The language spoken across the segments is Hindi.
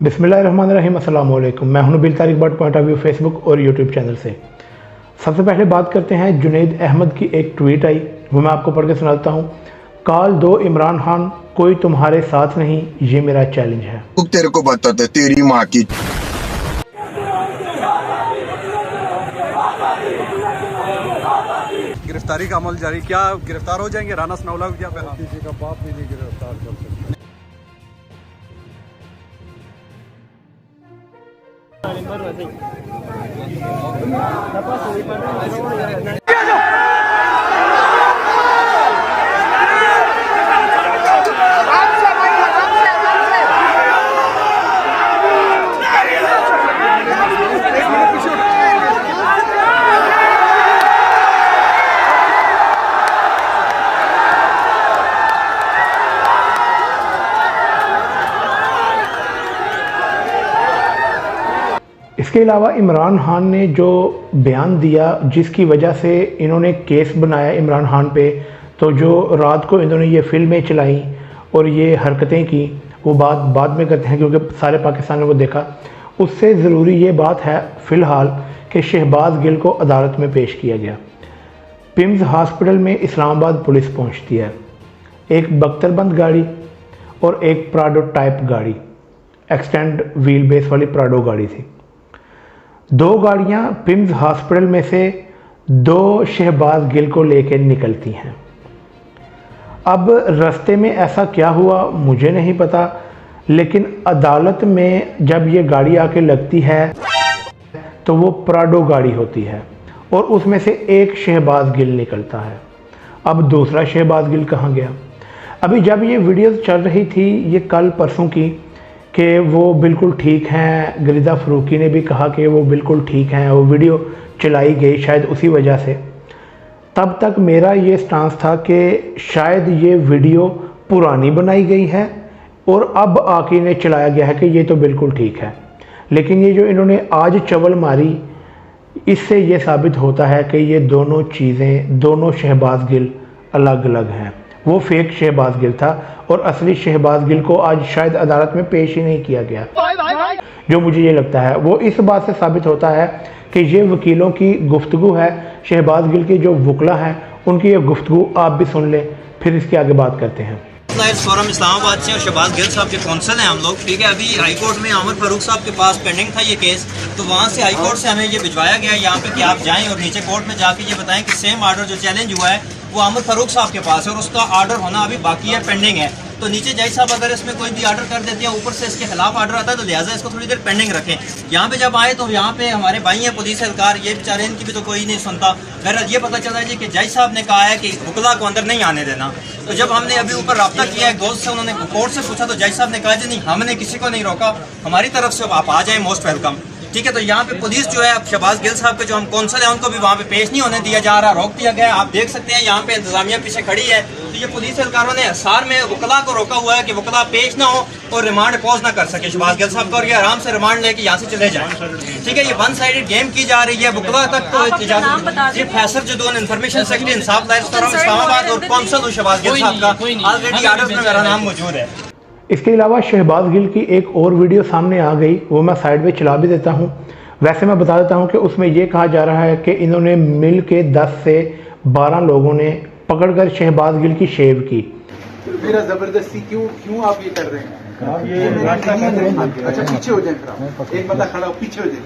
बिस्मिल्लाहिर्रहमानिर्रहीम अस्सलाम वालेकुम। मैं हूं Nabeel Tariq but point of view Facebook और यूट्यूब चैनल से। सबसे पहले बात करते हैं जुनैद अहमद की एक ट्वीट आई, वो मैं आपको पढ़ के सुनाता हूं। कॉल दो इमरान खान, कोई तुम्हारे साथ नहीं, ये मेरा चैलेंज है। तेरे को बताते तेरी माँ की। गिरफ्तारी का अमल जारी, क्या गिरफ्तार हो जाएंगे राना सनाउल्लाह को? क्या पैगाम? किसी का बाप भी नहीं गिरफ्तार कर सकता। इसके अलावा इमरान खान ने जो बयान दिया जिसकी वजह से इन्होंने केस बनाया इमरान खान पे, तो जो रात को इन्होंने ये फिल्में चलाई और ये हरकतें की, वो बात बाद में करते हैं क्योंकि सारे पाकिस्तान ने वो देखा। उससे ज़रूरी ये बात है फ़िलहाल कि शहबाज गिल को अदालत में पेश किया गया। पिम्स हॉस्पिटल में इस्लामाबाद पुलिस पहुंचती है। एक बख्तरबंद गाड़ी और एक प्राडो टाइप गाड़ी, एक्सटेंड व्हील बेस वाली प्राडो गाड़ी थी। दो गाड़ियां पिम्स हॉस्पिटल में से दो शहबाज गिल को लेकर निकलती हैं। अब रास्ते में ऐसा क्या हुआ मुझे नहीं पता, लेकिन अदालत में जब ये गाड़ी आके लगती है तो वो प्राडो गाड़ी होती है और उसमें से एक शहबाज गिल निकलता है। अब दूसरा शहबाज गिल कहाँ गया? अभी जब ये वीडियो चल रही थी, ये कल परसों की, कि वो बिल्कुल ठीक हैं, गलीदा फ़रूकी ने भी कहा कि वो बिल्कुल ठीक हैं, वो वीडियो चलाई गई शायद उसी वजह से। तब तक मेरा ये स्टांस था कि शायद ये वीडियो पुरानी बनाई गई है और अब आके इन्हें चलाया गया है कि ये तो बिल्कुल ठीक है। लेकिन ये जो इन्होंने आज चवल मारी, इससे ये साबित होता है कि ये दोनों चीज़ें, दोनों शहबाज गिल अलग अलग हैं। वो फेक शहबाज गिल था और असली शहबाज गिल को आज शायद अदालत में पेश ही नहीं किया गया। जो मुझे ये लगता है वो इस बात से साबित होता है कि ये वकीलों की गुफ्तगू है, शहबाज गिल के जो वकला हैं उनकी ये गुफ्तगू आप भी सुन लें, फिर इसके आगे बात करते हैं। फोरम इस्लामाबाद से और शहबाज गिल साहब के कौंसल हैं हम लोग, ठीक है। अभी हाई कोर्ट में आमिर फारूक साहब के पास पेंडिंग था ये केस, तो वहाँ से हाई कोर्ट से हमें ये भिजवाया गया यहाँ पे कि आप जाएं और नीचे कोर्ट में जाके ये बताएं कि सेम आर्डर जो चैलेंज हुआ है वो आमिर फारूक साहब के पास है और उसका आर्डर होना अभी बाकी है, पेंडिंग है। तो नीचे जज साहब अगर इसमें कोई भी आर्डर कर देते हैं, ऊपर से इसके खिलाफ आर्डर आता है, तो लिहाजा इसको थोड़ी देर पेंडिंग रखें। यहाँ पे जब आए तो यहाँ पे हमारे भाई हैं पुलिस अधिकार, ये बेचारे इनकी भी तो कोई नहीं सुनता। बहरहाल ये पता चला है जी कि जज साहब ने कहा है कि वकला को अंदर नहीं आने देना। तो जब हमने अभी ऊपर रब्ता किया है दोस्त से, उन्होंने कोर्ट से पूछा तो जज साहब ने कहा जी नहीं, हमने किसी को नहीं रोका, हमारी तरफ से आप आ जाएं, मोस्ट वेलकम, ठीक है। तो यहाँ पे पुलिस जो है, अब शहबाज गिल साहब के जो हम कौंसल है उनको भी वहाँ पे पेश नहीं होने दिया जा रहा, रोक दिया गया। आप देख सकते हैं यहाँ पे इंतजामिया पीछे खड़ी है, तो ये पुलिस एहलकारों ने हिसार में वकला को रोका हुआ है कि वकला पेश ना हो और रिमांड पोज ना कर सके शहबाज गिल साहब को, और ये आराम से रिमांड लेके यहाँ से चले जाए, ठीक है। ये वन साइडेड गेम की जा रही है, वकला तक तो इजाजत। ये फैसर जो इन्फॉर्मेशन सेक्रेटरी इंसाफ लाइफ फोरम इस्लामाबाद और कौंसल शहबाज गिल साहब का ऑलरेडी आर्डर में मेरा नाम मौजूद है। इसके अलावा शहबाज गिल की एक और वीडियो सामने आ गई, वो मैं साइड में चला भी देता हूँ। वैसे मैं बता देता हूँ कि उसमें ये कहा जा रहा है कि इन्होंने मिल के 10 से 12 लोगों ने पकड़कर शहबाज गिल की शेव की। मेरा जबरदस्ती क्यों आप ये कर रहे हैं? आप ये अच्छा पीछे हो जाए, एक बंदा खड़ा हो, पीछे हो जाए।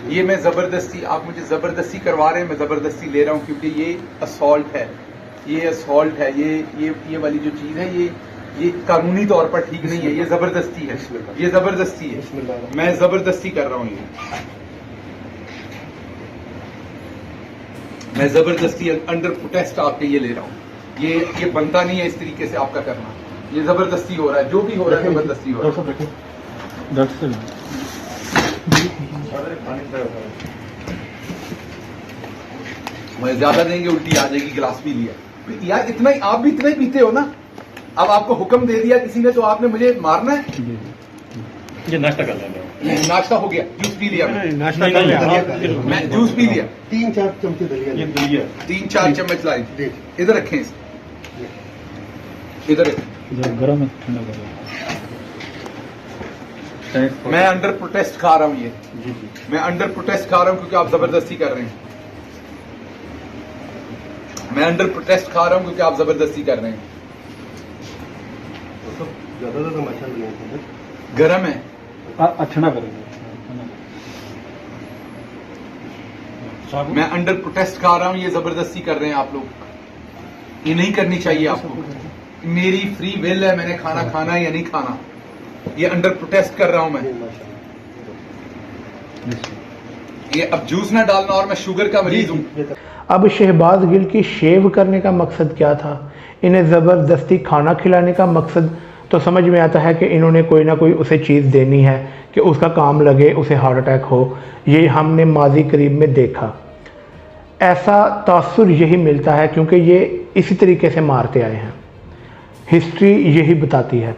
ये मैं जबरदस्ती, आप मुझे जबरदस्ती करवा रहे हैं, मैं जबरदस्ती ले रहा हूँ क्योंकि ये असॉल्ट है, ये वाली जो चीज है ये कानूनी तौर पर ठीक नहीं है, ये जबरदस्ती है, ये जबरदस्ती है, मैं जबरदस्ती कर रहा हूँ, मैं जबरदस्ती अंडर प्रोटेस्ट आपके ये ले रहा हूँ। ये बनता नहीं है इस तरीके से आपका करना, ये जबरदस्ती हो रहा है, जो भी हो रहा है जबरदस्ती हो रहा है। मैं ज्यादा देंगे उल्टी आ जाएगी, गिलास पी लिया यार, इतना ही आप भी इतना ही पीते हो ना। अब आपको हुक्म दे दिया किसी ने तो आपने मुझे मारना है। ये नाश्ता कर लेंगे, नाश्ता हो गया, जूस पी लिया, नाश्ता कर लिया, मैं जूस पी लिया, 3-4 चमचे दलिया, 3-4 चम्मच लाई, इधर रखें, इधर गरम है ठंडा कर मैं अंडर प्रोटेस्ट खा रहा हूँ ये मैं अंडर प्रोटेस्ट खा रहा हूँ क्योंकि आप जबरदस्ती कर रहे हैं मैं अंडर प्रोटेस्ट खा रहा हूँ क्योंकि आप जबरदस्ती कर रहे हैं ज्यादा तमाशा नहीं गरम है ठंडा करेंगे मैं अंडर प्रोटेस्ट खा रहा हूँ ये जबरदस्ती कर रहे हैं आप लोग ये नहीं करनी चाहिए आपको मेरी फ्री विल है मैंने खाना खाना या नहीं खाना ये अंडर प्रोटेस्ट कर रहा हूं मैं ये अब जूस ना डालना और मैं शुगर का मरीज हूं अब शहबाज गिल की शेव करने का मकसद क्या था, इन्हें ज़बरदस्ती खाना खिलाने का मकसद, तो समझ में आता है कि इन्होंने कोई ना कोई उसे चीज़ देनी है कि उसका काम लगे, उसे हार्ट अटैक हो। ये हमने माजी करीब में देखा, ऐसा तासुर यही मिलता है क्योंकि ये इसी तरीके से मारते आए हैं। हिस्ट्री यही बताती है।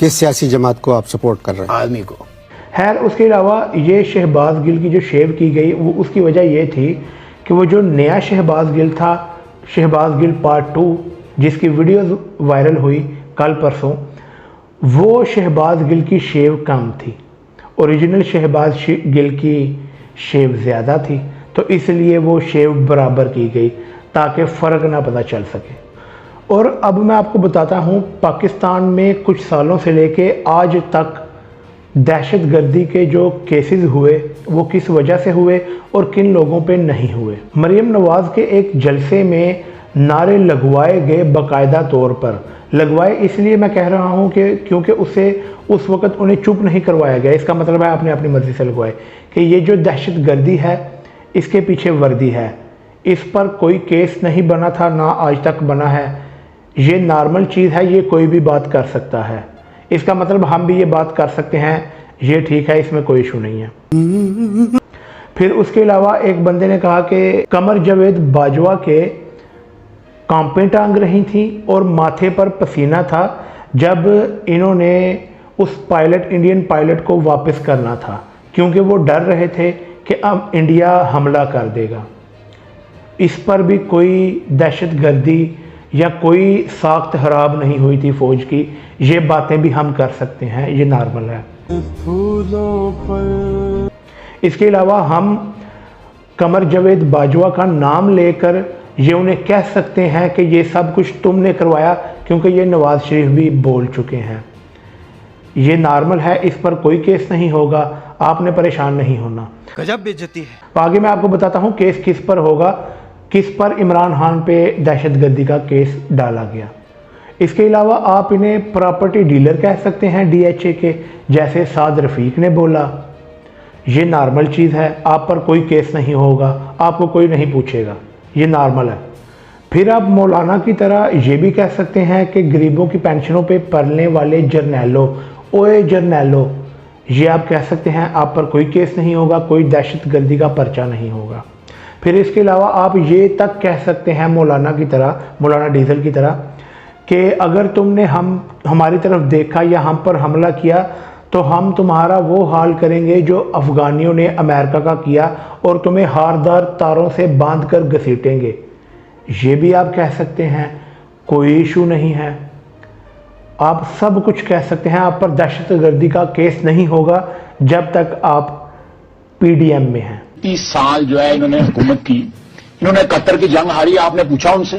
किस सियासी जमात को आप सपोर्ट कर रहे हैं? आदमी को। खैर उसके अलावा ये शहबाज गिल की जो शेव की गई वो उसकी वजह ये थी कि वो जो नया शहबाज गिल था, शहबाज गिल पार्ट 2, जिसकी वीडियोस वायरल हुई कल परसों, वो शहबाज गिल की शेव कम थी, ओरिजिनल शहबाज गिल की शेव ज़्यादा थी, तो इसलिए वो शेव बराबर की गई ताकि फ़र्क ना पता चल सके। और अब मैं आपको बताता हूँ पाकिस्तान में कुछ सालों से लेके आज तक दहशतगर्दी के जो केसेस हुए वो किस वजह से हुए और किन लोगों पे नहीं हुए। मरीम नवाज़ के एक जलसे में नारे लगवाए गए, बाकायदा तौर पर लगवाए, इसलिए मैं कह रहा हूँ कि क्योंकि उसे उस वक़्त उन्हें चुप नहीं करवाया गया। इसका मतलब है आपने अपनी मर्ज़ी से लगवाए कि ये जो दहशतगर्दी है इसके पीछे वर्दी है। इस पर कोई केस नहीं बना था, ना आज तक बना है। ये नॉर्मल चीज़ है, ये कोई भी बात कर सकता है। इसका मतलब हम भी ये बात कर सकते हैं, ये ठीक है, इसमें कोई इशू नहीं है। फिर उसके अलावा एक बंदे ने कहा कि कमर जावेद बाजवा के कांपें टांग रही थी और माथे पर पसीना था जब इन्होंने उस पायलट, इंडियन पायलट को वापस करना था, क्योंकि वो डर रहे थे कि अब इंडिया हमला कर देगा। इस पर भी कोई दहशतगर्दी या कोई साख्त खराब नहीं हुई थी फौज की। ये बातें भी हम कर सकते हैं, ये नॉर्मल है। इसके अलावा हम कमर जावेद बाजवा का नाम लेकर ये उन्हें कह सकते हैं कि ये सब कुछ तुमने करवाया, क्योंकि ये नवाज शरीफ भी बोल चुके हैं। ये नॉर्मल है, इस पर कोई केस नहीं होगा, आपने परेशान नहीं होना। गजब बेइज्जती है। आगे मैं आपको बताता हूँ केस किस पर होगा, किस पर इमरान खान पे दहशतगर्दी का केस डाला गया। इसके अलावा आप इन्हें प्रॉपर्टी डीलर कह सकते हैं DHA के, जैसे साद रफ़ीक ने बोला। ये नॉर्मल चीज़ है, आप पर कोई केस नहीं होगा, आपको कोई नहीं पूछेगा, ये नॉर्मल है। फिर आप मौलाना की तरह ये भी कह सकते हैं कि गरीबों की पेंशनों पे पलने वाले जर्नैलो, ओए जर्नैलो, ये आप कह सकते हैं, आप पर कोई केस नहीं होगा, कोई दहशतगर्दी का पर्चा नहीं होगा। फिर इसके अलावा आप ये तक कह सकते हैं मौलाना की तरह, मौलाना डीजल की तरह, कि अगर तुमने हमारी तरफ देखा या हम पर हमला किया तो हम तुम्हारा वो हाल करेंगे जो अफ़गानियों ने अमेरिका का किया और तुम्हें हारदार तारों से बांध कर घसीटेंगे। ये भी आप कह सकते हैं, कोई इशू नहीं है। आप सब कुछ कह सकते हैं, आप पर दहशतगर्दी का केस नहीं होगा जब तक आप PDM में हैं। 30 साल जो है इन्होंने हुकूमत की, इन्होंने कतर की जंग हारी। आपने पूछा उनसे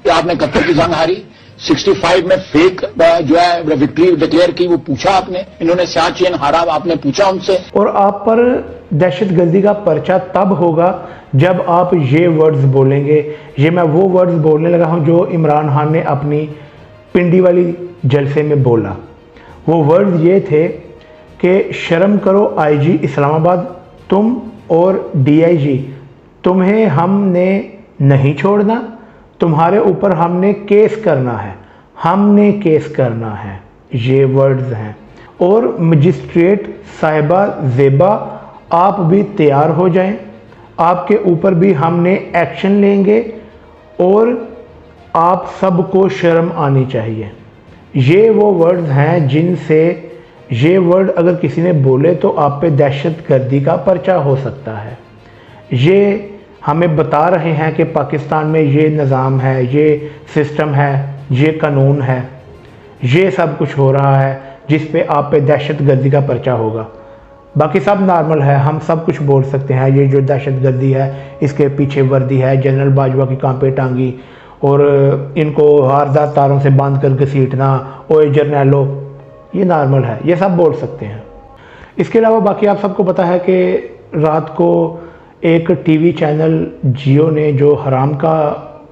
कि आपने कतर की जंग हारी? 65 में फेक जो है विक्ट्री डिक्लेयर की, वो पूछा आपने? इन्होंने सियाचिन हारा, आपने पूछा उनसे? और आप पर दहशतगर्दी का पर्चा तब होगा जब आप ये वर्ड्स बोलेंगे। ये मैं वो वर्ड्स बोलने लगा हूँ जो इमरान खान ने अपनी पिंडी वाली जलसे में बोला। वो वर्ड्स ये थे कि शर्म करो IG इस्लामाबाद, तुम और DIG, तुम्हें हमने नहीं छोड़ना, तुम्हारे ऊपर हमने केस करना है, हमने केस करना है। ये वर्ड्स हैं। और मजिस्ट्रेट साहिबा ज़ेबा, आप भी तैयार हो जाएं, आपके ऊपर भी हमने एक्शन लेंगे और आप सबको शर्म आनी चाहिए। ये वो वर्ड्स हैं जिनसे, ये वर्ड अगर किसी ने बोले तो आप पे दहशतगर्दी का पर्चा हो सकता है। ये हमें बता रहे हैं कि पाकिस्तान में ये निज़ाम है, ये सिस्टम है, ये कानून है। ये सब कुछ हो रहा है जिस पे आप पे दहशत गर्दी का पर्चा होगा। बाकी सब नॉर्मल है, हम सब कुछ बोल सकते हैं। ये जो दहशत गर्दी है इसके पीछे वर्दी है, जनरल बाजवा की कांपे टांगी और इनको हारदार तारों से बांध कर घसीटना, ओए जर्नैलो, ये नॉर्मल है, ये सब बोल सकते हैं। इसके अलावा बाकी आप सबको पता है कि रात को एक टीवी चैनल जियो ने जो हराम का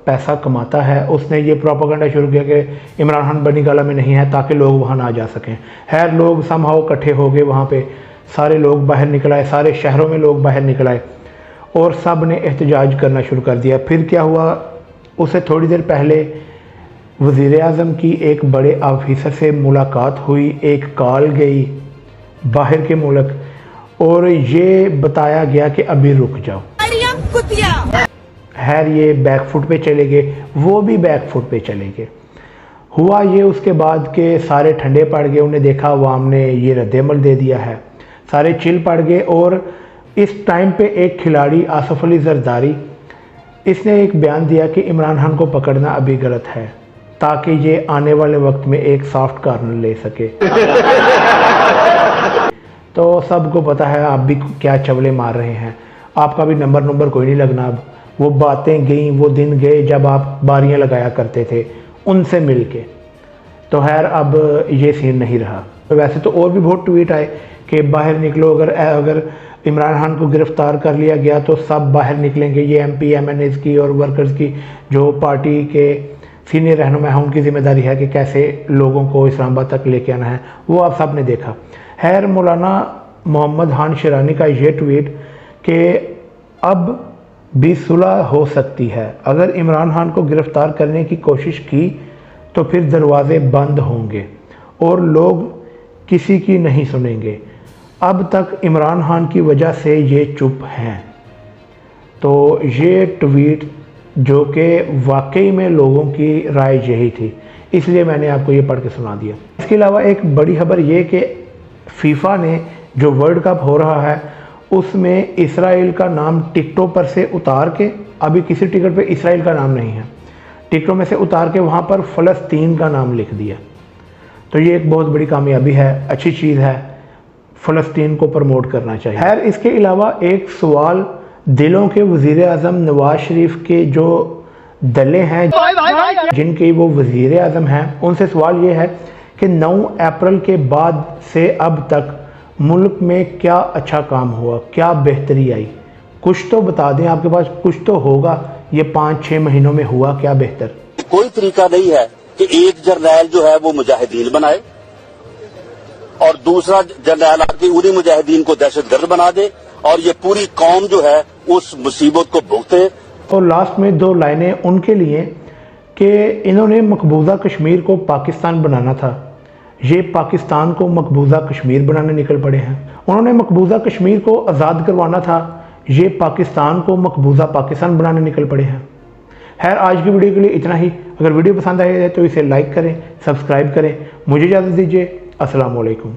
पैसा कमाता है उसने ये प्रोपेगेंडा शुरू किया कि इमरान खान बनीगाला में नहीं है ताकि लोग वहाँ ना जा सकें। खैर लोग समहाउ इकट्ठे हो गए वहाँ पे, सारे लोग बाहर निकल आए, सारे शहरों में लोग बाहर निकल आए और सब ने एहतजाज करना शुरू कर दिया। फिर क्या हुआ, उससे थोड़ी देर पहले वज़ीर आज़म की एक बड़े ऑफिसर से मुलाकात हुई, एक कॉल गई बाहर के मुल्क और ये बताया गया कि अभी रुक जाओ। खैर ये बैकफुट पे चले गए, वो भी बैकफुट पे चले गए। हुआ ये उसके बाद के सारे ठंडे पड़ गए, उन्हें देखा अवाम ने ये रद्दमल दे दिया है, सारे चिल पड़ गए। और इस टाइम पे एक खिलाड़ी आसिफ अली जरदारी, इसने एक बयान दिया कि इमरान खान को पकड़ना अभी गलत है ताकि ये आने वाले वक्त में एक सॉफ्ट कॉर्नर ले सके। तो सबको पता है आप भी क्या चवले मार रहे हैं, आपका भी नंबर कोई नहीं लगना। अब वो बातें गई, वो दिन गए जब आप बारियां लगाया करते थे उनसे मिल के। तो खैर अब ये सीन नहीं रहा। तो वैसे तो और भी बहुत ट्वीट आए कि बाहर निकलो, अगर इमरान खान को गिरफ्तार कर लिया गया तो सब बाहर निकलेंगे। ये MP MNAs की और वर्कर्स की जो पार्टी के सीनियर रहनुमा हैं उनकी जिम्मेदारी है कि कैसे लोगों को इस्लामाबाद तक लेके आना है, वो आप सब ने देखा। खैर मौलाना मोहम्मद हान शिरानी का ये ट्वीट कि अब भी सुलह हो सकती है, अगर इमरान खान को गिरफ्तार करने की कोशिश की तो फिर दरवाजे बंद होंगे और लोग किसी की नहीं सुनेंगे। अब तक इमरान खान की वजह से ये चुप हैं। तो ये ट्वीट जो कि वाकई में लोगों की राय यही थी, इसलिए मैंने आपको ये पढ़ के सुना दिया। इसके अलावा एक बड़ी खबर ये कि फीफा ने जो वर्ल्ड कप हो रहा है उसमें इसराइल का नाम टिकटों पर से उतार के, अभी किसी टिकट पे इसराइल का नाम नहीं है, टिकटों में से उतार के वहाँ पर फ़लस्तीन का नाम लिख दिया। तो ये एक बहुत बड़ी कामयाबी है, अच्छी चीज़ है, फ़लस्तीन को प्रमोट करना चाहिए। खैर इसके अलावा एक सवाल दिलों के वज़ीर आज़म नवाज शरीफ के जो दले हैं जिनके वो वज़ीर आज़म हैं, उनसे सवाल ये है कि 9 अप्रैल के बाद से अब तक मुल्क में क्या अच्छा काम हुआ, क्या बेहतरी आई, कुछ तो बता दें, आपके पास कुछ तो होगा, ये 5-6 महीनों में हुआ क्या बेहतर। कोई तरीका नहीं है कि एक जर्नैल जो है वो मुजाहिदीन बनाए और दूसरा जर्नैल आके उन्हीं मुजाहिदीन को दहशतगर्द बना दे और ये पूरी कौम जो है उस मुसीबत को भुगते। और लास्ट में 2 लाइनें उनके लिए कि इन्होंने मकबूजा कश्मीर को पाकिस्तान बनाना था, ये पाकिस्तान को मकबूजा कश्मीर बनाने निकल पड़े हैं। उन्होंने मकबूजा कश्मीर को आज़ाद करवाना था, ये पाकिस्तान को मकबूजा पाकिस्तान बनाने निकल पड़े हैं। खैर आज की वीडियो के लिए इतना ही। अगर वीडियो पसंद आए तो इसे लाइक करें, सब्सक्राइब करें। मुझे इजाज़त दीजिए। अस्सलाम वालेकुम।